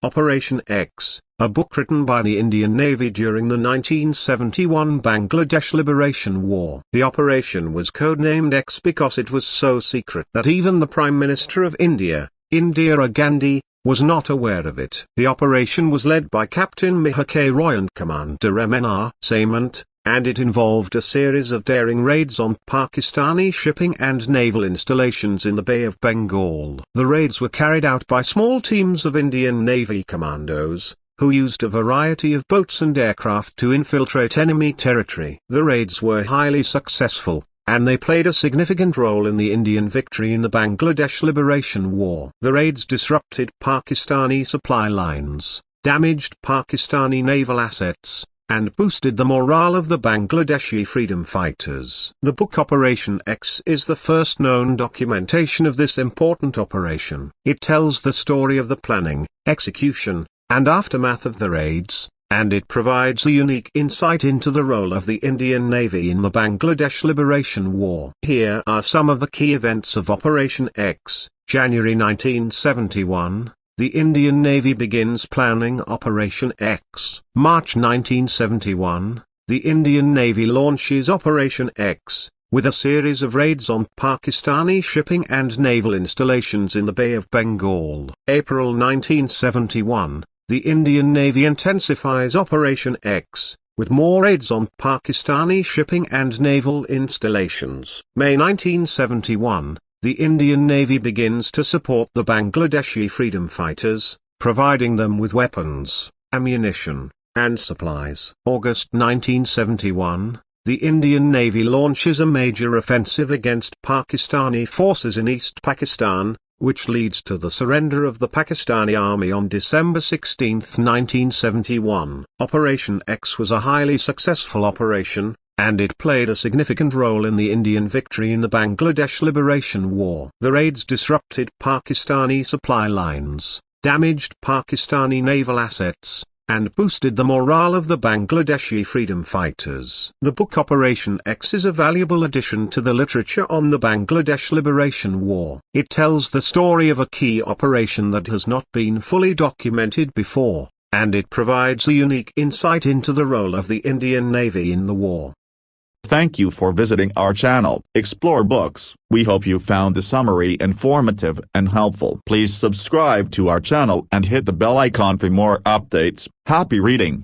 Operation X, a book written by the Indian Navy during the 1971 Bangladesh Liberation War. The operation was codenamed X because it was so secret that even the Prime Minister of India, Indira Gandhi, was not aware of it. The operation was led by Captain Mihir K and Commander M.N.R. Samant, and it involved a series of daring raids on Pakistani shipping and naval installations in the Bay of Bengal. The raids were carried out by small teams of Indian Navy commandos, who used a variety of boats and aircraft to infiltrate enemy territory. The raids were highly successful, and they played a significant role in the Indian victory in the Bangladesh Liberation War. The raids disrupted Pakistani supply lines, damaged Pakistani naval assets, and boosted the morale of the Bangladeshi freedom fighters. The book Operation X is the first known documentation of this important operation. It tells the story of the planning, execution, and aftermath of the raids, and it provides a unique insight into the role of the Indian Navy in the Bangladesh Liberation War. Here are some of the key events of Operation X. January 1971. The Indian Navy begins planning Operation X. March 1971, the Indian Navy launches Operation X, with a series of raids on Pakistani shipping and naval installations in the Bay of Bengal. April 1971, the Indian Navy intensifies Operation X, with more raids on Pakistani shipping and naval installations. May 1971, the Indian Navy begins to support the Bangladeshi freedom fighters, providing them with weapons, ammunition, and supplies. August 1971, the Indian Navy launches a major offensive against Pakistani forces in East Pakistan, which leads to the surrender of the Pakistani army on December 16, 1971. Operation X was a highly successful operation, and it played a significant role in the Indian victory in the Bangladesh Liberation War. The raids disrupted Pakistani supply lines, damaged Pakistani naval assets, and boosted the morale of the Bangladeshi freedom fighters. The book Operation X is a valuable addition to the literature on the Bangladesh Liberation War. It tells the story of a key operation that has not been fully documented before, and it provides a unique insight into the role of the Indian Navy in the war. Thank you for visiting our channel, Explore Books. We hope you found the summary informative and helpful. Please subscribe to our channel and hit the bell icon for more updates. Happy reading!